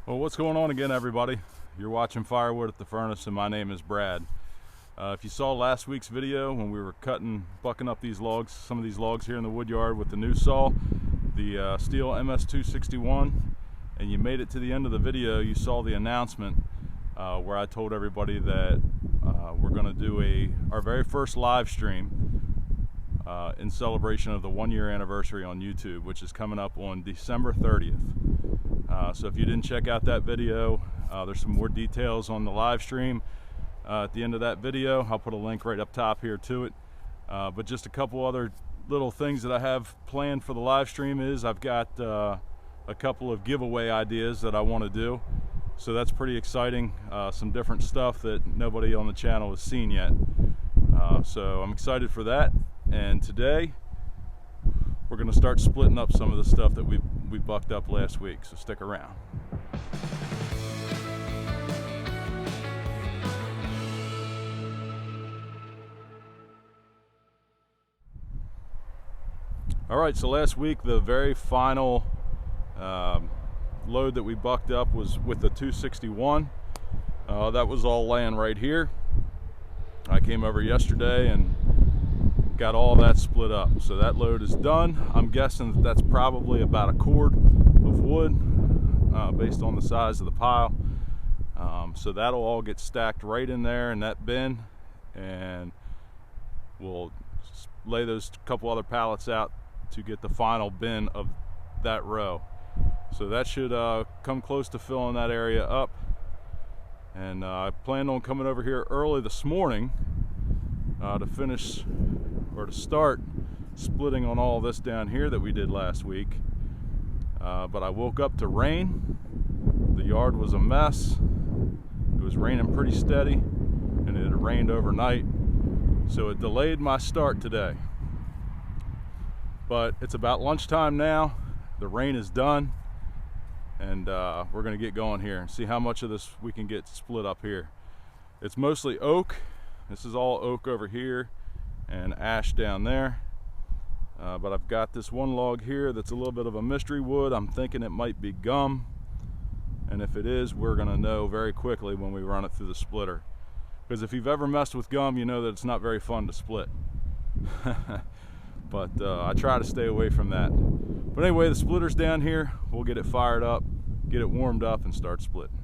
Well, what's going on again, everybody? You're watching Firewood at the Furnace, and my name is Brad. If you saw last week's video when we were bucking up these logs, some of these logs here in the wood yard with the new saw, the Stihl MS261, and you made it to the end of the video, you saw the announcement where I told everybody that we're going to do our very first live stream in celebration of the 1-year anniversary on YouTube, which is coming up on December 30th. So if you didn't check out that video, there's some more details on the live stream at the end of that video. I'll put a link right up top here to it. But just a couple other little things that I have planned for the live stream is I've got a couple of giveaway ideas that I want to do. So that's pretty exciting. Some different stuff that nobody on the channel has seen yet. So I'm excited for that. And today we're going to start splitting up some of the stuff that we bucked up last week, so stick around. All right, so last week the very final load that we bucked up was with the 261. That was all laying right here. I came over yesterday and got all that split up, so that load is done. I'm guessing that that's probably about a cord of wood based on the size of the pile. So that'll all get stacked right in there in that bin, and we'll lay those couple other pallets out to get the final bin of that row. So that should come close to filling that area up, and I planned on coming over here early this morning to finish or to start splitting on all this down here that we did last week, but I woke up to rain. The yard was a mess. It was raining pretty steady, and it had rained overnight, so it delayed my start today. But it's about lunchtime now. The rain is done, and we're gonna get going here and see how much of this we can get split up here. It's mostly oak. This is all oak over here and ash down there, but I've got this one log here that's a little bit of a mystery wood. I'm thinking it might be gum, and if it is, we're gonna know very quickly when we run it through the splitter, because if you've ever messed with gum, you know that it's not very fun to split. But I try to stay away from that. But anyway, the splitter's down here. We'll get it fired up, get it warmed up, and start splitting.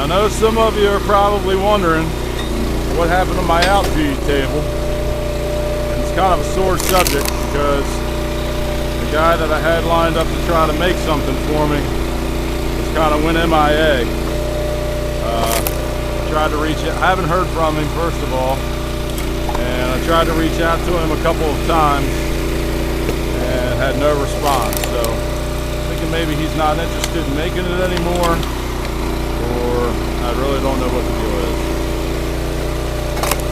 I know some of you are probably wondering what happened to my outfeed table. And it's kind of a sore subject because the guy that I had lined up to try to make something for me just kind of went MIA. Tried to reach out. I haven't heard from him, first of all, and I tried to reach out to him a couple of times and had no response. So thinking maybe he's not interested in making it anymore, or I really don't know what the deal is.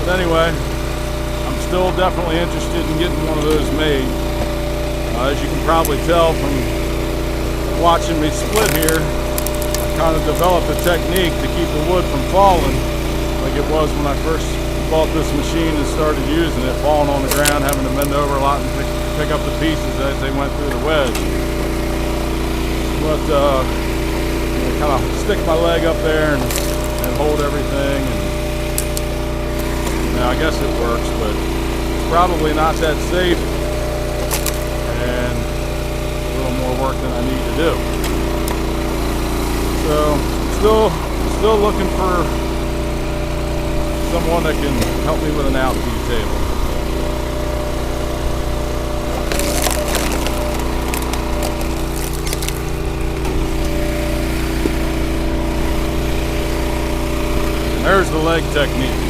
But anyway, I'm still definitely interested in getting one of those made. As you can probably tell from watching me split here, kind of developed a technique to keep the wood from falling like it was when I first bought this machine and started using it, falling on the ground, having to bend over a lot and pick up the pieces as they went through the wedge. But kind of stick my leg up there and hold everything, and now I guess it works, but it's probably not that safe and a little more work than I need to do. So still looking for someone that can help me with an outfeed table. And there's the leg technique.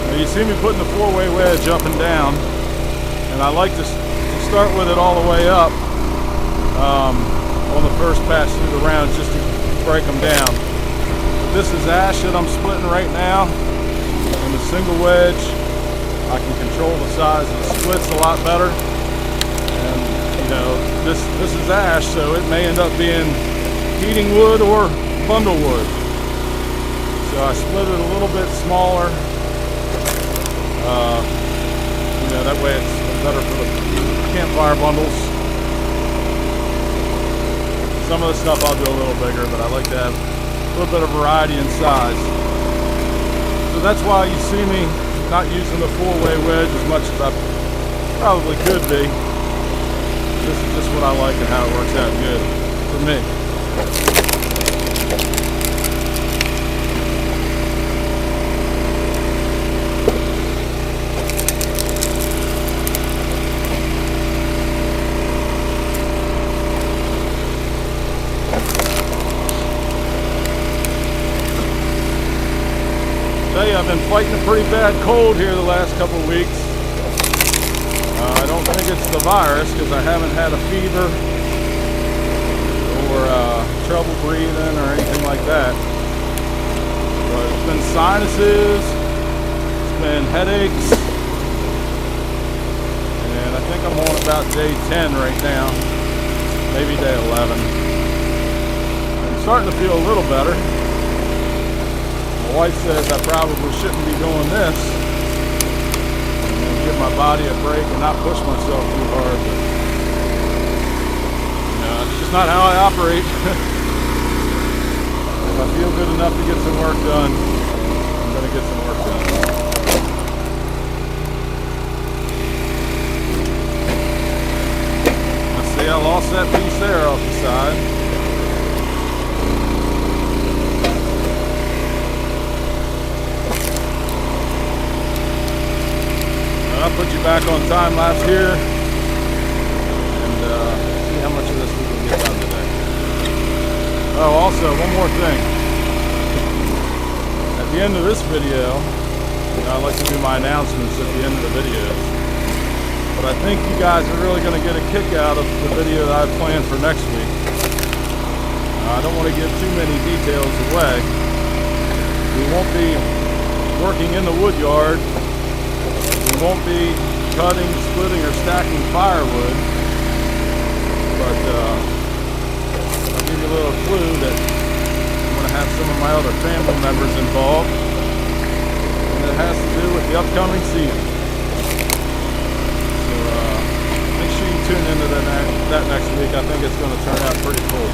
Now you see me putting the 4-way wedge up and down, and I like to start with it all the way up. On the first pass through the rounds, just to break them down. But this is ash that I'm splitting right now, and the single wedge, I can control the size of the splits a lot better. And you know, this is ash, so it may end up being heating wood or bundle wood. So I split it a little bit smaller. You know, that way it's better for the campfire bundles. Some of the stuff I'll do a little bigger, but I like to have a little bit of variety in size. So that's why you see me not using the 4-way wedge as much as I probably could be. This is just what I like and how it works out good for me. I've been fighting a pretty bad cold here the last couple of weeks. I don't think it's the virus because I haven't had a fever or trouble breathing or anything like that. But it's been sinuses, it's been headaches, and I think I'm on about day 10 right now, maybe day 11. I'm starting to feel a little better. My wife says I probably shouldn't be doing this and give my body a break and not push myself too hard, but you know, it's just not how I operate. If I feel good enough to get some work done, I'm going to get some work done. Let's see, I lost that piece there off the side. I'll put you back on time lapse here and see how much of this we can get done today. Oh, also, one more thing. At the end of this video, I like to do my announcements at the end of the videos. But I think you guys are really going to get a kick out of the video that I planned for next week. I don't want to give too many details away. We won't be working in the wood yard. We won't be cutting, splitting, or stacking firewood, but I'll give you a little clue that I'm going to have some of my other family members involved, and it has to do with the upcoming season. So make sure you tune into that next week. I think it's going to turn out pretty cool.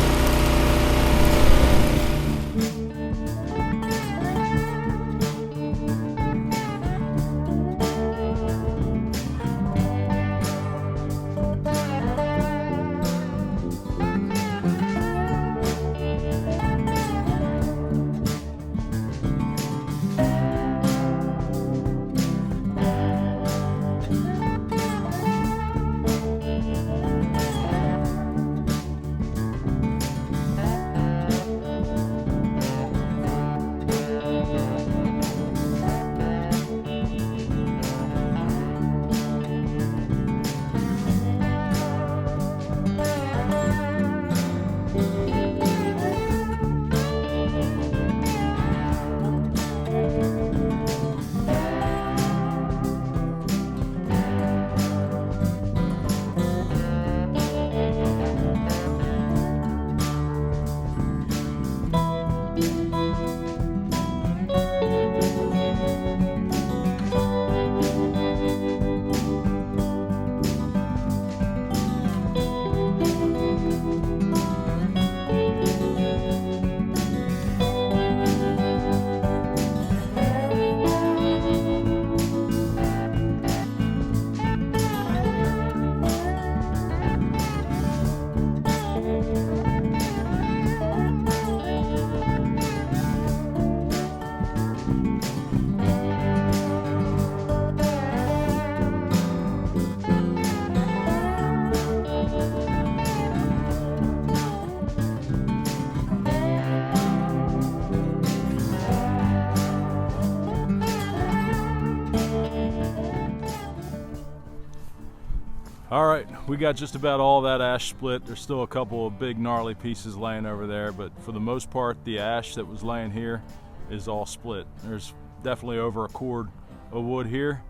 All right, we got just about all that ash split. There's still a couple of big gnarly pieces laying over there, but for the most part, the ash that was laying here is all split. There's definitely over a cord of wood here,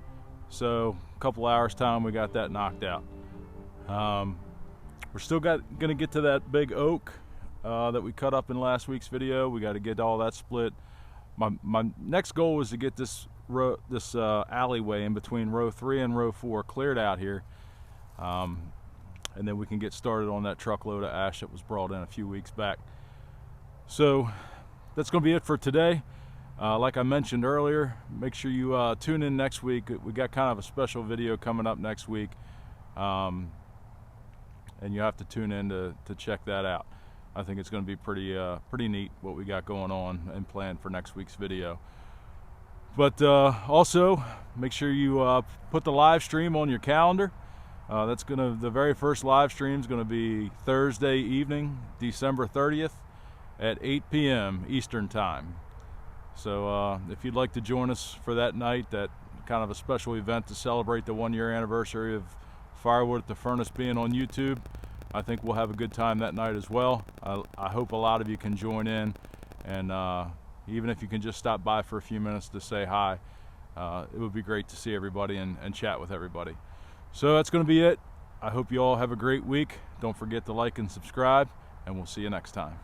so a couple hours time we got that knocked out. We're still gonna get to that big oak that we cut up in last week's video. We got to get all that split. My next goal was to get this alleyway in between row 3 and row 4 cleared out here. And then we can get started on that truckload of ash that was brought in a few weeks back. So that's going to be it for today. Like I mentioned earlier, make sure you tune in next week. We got kind of a special video coming up next week, and you have to tune in to check that out. I think it's going to be pretty neat what we got going on and planned for next week's video. But also make sure you put the live stream on your calendar. The very first live stream is going to be Thursday evening, December 30th at 8 p.m. Eastern Time. So if you'd like to join us for that night, that kind of a special event to celebrate the 1-year anniversary of Firewood at the Furnace being on YouTube, I think we'll have a good time that night as well. I hope a lot of you can join in, and even if you can just stop by for a few minutes to say hi, it would be great to see everybody and chat with everybody. So that's going to be it. I hope you all have a great week. Don't forget to like and subscribe, and we'll see you next time.